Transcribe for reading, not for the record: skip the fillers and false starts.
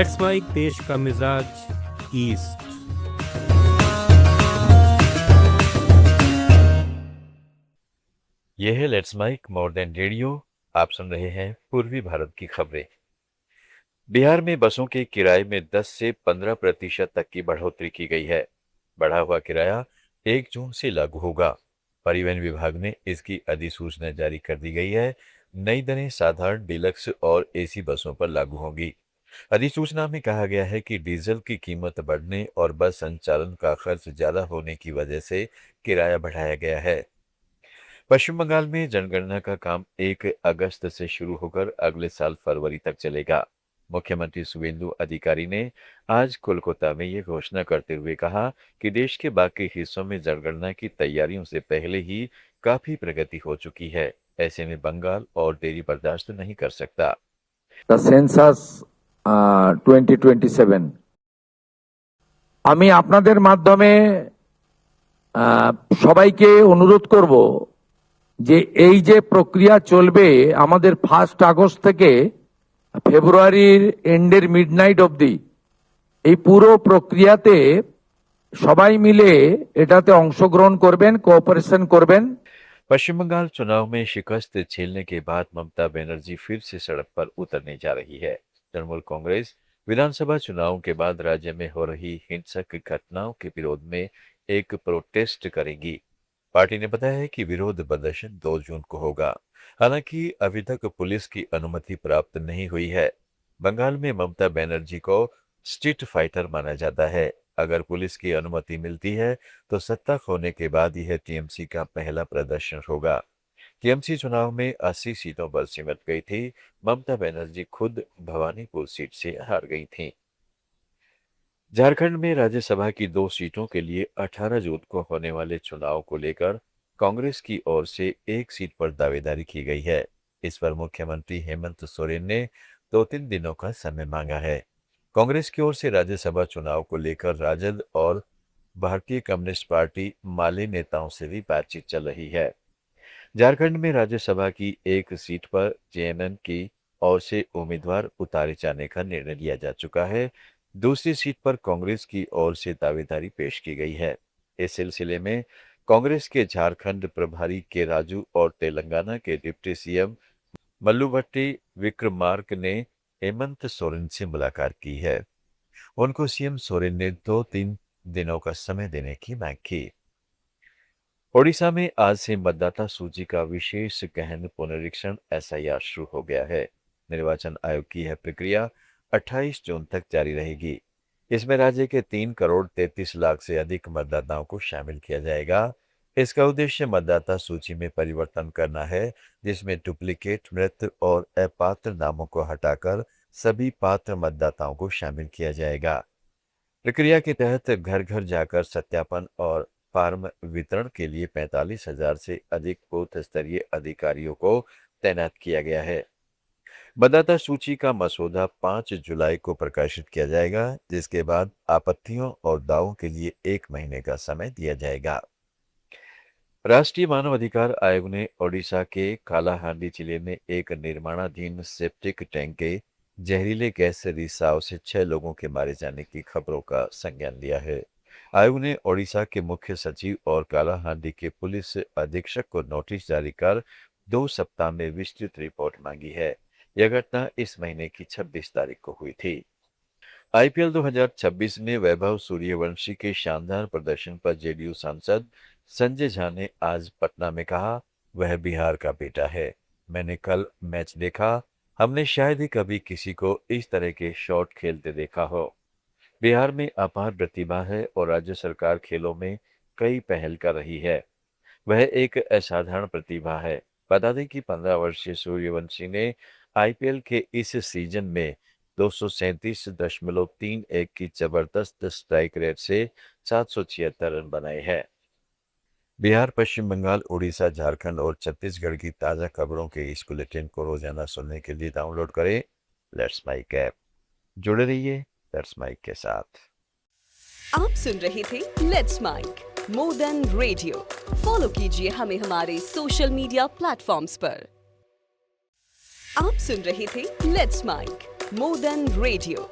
Let's mic देश का मिजाज ईस्ट। यह है let's mic more than radio. आप सुन रहे हैं पूर्वी भारत की खबरें। बिहार में बसों के किराए में 10 से 15% तक की बढ़ोतरी की गई है। बढ़ा हुआ किराया 1 जून से लागू होगा। परिवहन विभाग ने इसकी अधिसूचना जारी कर दी गई है। नई दरें साधारण, डीलक्स और एसी बसों पर लागू होंगी। अधिसूचना में कहा गया है कि डीजल की कीमत बढ़ने और बस संचालन का खर्च ज्यादा होने की वजह से किराया बढ़ाया गया है। पश्चिम बंगाल में जनगणना का काम 1 अगस्त से शुरू होकर अगले साल फरवरी तक चलेगा। मुख्यमंत्री शुवेंदु अधिकारी ने आज कोलकाता में ये घोषणा करते हुए कहा कि देश के बाकी हिस्सों में जनगणना की तैयारियों से पहले ही काफी प्रगति हो चुकी है। ऐसे में बंगाल और देरी बर्दाश्त नहीं कर सकता। the census 2027 আমি আপনাদের মাধ্যমে সবাইকে অনুরোধ করব যে এই যে প্রক্রিয়া চলবে আমাদের 1 আগস্ট থেকে ফেব্রুয়ারির এন্ডের মিডনাইট অবধি, এই পুরো প্রক্রিয়াতে সবাই মিলে এটাতে অংশগ্রহণ করবেন, কোঅপারেশন করবেন। पश्चिम बंगाल चुनाव में शिकस्त झेलने के बाद ममता बनर्जी फिर से सड़क पर उतरने जा रही है। तृणमूल कांग्रेस विधानसभा चुनाव के बाद राज्य में हो रही हिंसक घटनाओं के विरोध में एक प्रोटेस्ट करेगी। पार्टी ने बताया है कि विरोध प्रदर्शन 2 जून को होगा। हालांकि अभी तक पुलिस की अनुमति प्राप्त नहीं हुई है। बंगाल में ममता बनर्जी को स्ट्रीट फाइटर माना जाता है। अगर पुलिस की अनुमति मिलती है तो सत्ता खोने के बाद यह टीएमसी का पहला प्रदर्शन होगा। टीएमसी चुनाव में 80 सीटों पर सिमट गई थी। ममता बनर्जी खुद भवानीपुर सीट से हार गई थी। झारखंड में राज्यसभा की 2 सीटों के लिए 18 जून को होने वाले चुनाव को लेकर कांग्रेस की ओर से 1 सीट पर दावेदारी की गई है। इस पर मुख्यमंत्री हेमंत सोरेन ने 2-3 दिनों का समय मांगा है। कांग्रेस की ओर से राज्यसभा चुनाव को लेकर राजद और भारतीय कम्युनिस्ट पार्टी माले नेताओं से भी बातचीत चल रही है। झारखंड में राज्यसभा की 1 सीट पर जेएमएम की ओर से उम्मीदवार उतारे जाने का निर्णय लिया जा चुका है। दूसरी सीट पर कांग्रेस की ओर से दावेदारी पेश की गई है। इस सिलसिले में कांग्रेस के झारखंड प्रभारी के राजू और तेलंगाना के डिप्टी सीएम मल्लुभट्टी विक्रमार्क ने हेमंत सोरेन से मुलाकात की है। उनको सीएम सोरेन ने 2-3 दिनों का समय देने की मांग की। ओडिशा में आज से मतदाता सूची का विशेष गहन पुनरीक्षण एसआईआर शुरू हो गया है। निर्वाचन आयोग की यह प्रक्रिया 28 जून तक जारी रहेगी। इसमें राज्य के 3 करोड़ 33 लाख से अधिक मतदाताओं को शामिल किया जाएगा। इसका उद्देश्य मतदाता सूची में परिवर्तन करना है, जिसमें डुप्लीकेट, मृत और अपात्र नामों को हटाकर सभी पात्र मतदाताओं को शामिल किया जाएगा। प्रक्रिया के तहत घर घर जाकर सत्यापन और फार्म वितरण के लिए 45,000 से अधिक बूथ स्तरीय अधिकारियों को तैनात किया गया है। मतदाता सूची का मसौदा 5 जुलाई को प्रकाशित किया जाएगा, जिसके बाद आपत्तियों और दावों के लिए 1 महीने का समय दिया जाएगा। राष्ट्रीय मानव अधिकार आयोग ने ओडिशा के कालाहांडी जिले में एक निर्माणाधीन सेप्टिक टैंक के जहरीले गैस से रिसाव से 6 लोगों के मारे जाने की खबरों का संज्ञान लिया है। आयोग ने ओडिशा के मुख्य सचिव और कालाहांडी के पुलिस अधीक्षक को नोटिस जारी कर 2 सप्ताह में विस्तृत रिपोर्ट मांगी है। यह घटना इस महीने की 26 तारीख को हुई थी। आईपीएल 2026 में वैभव सूर्यवंशी के शानदार प्रदर्शन पर जेडीयू सांसद संजय झा ने आज पटना में कहा, वह बिहार का बेटा है। मैंने कल मैच देखा। हमने शायद ही कभी किसी को इस तरह के शॉट खेलते देखा हो। बिहार में अपार प्रतिभा है और राज्य सरकार खेलों में कई पहल कर रही है। वह एक असाधारण प्रतिभा है। बता दें कि 15 वर्षीय सूर्यवंशी ने आईपीएल के इस सीजन में 237.31 की जबरदस्त स्ट्राइक रेट से 776 रन बनाए हैं। बिहार, पश्चिम बंगाल, उड़ीसा, झारखंड और छत्तीसगढ़ की ताजा खबरों के इस बुलेटिन को रोजाना सुनने के लिए डाउनलोड करें लेट्स माइक ऐप। जुड़े रहिए लेट्स माइक के साथ। आप सुन रहे थे let's mic more than radio. Follow कीजिए हमें हमारे सोशल मीडिया प्लेटफॉर्म्स पर। आप सुन रहे थे let's mic more than radio.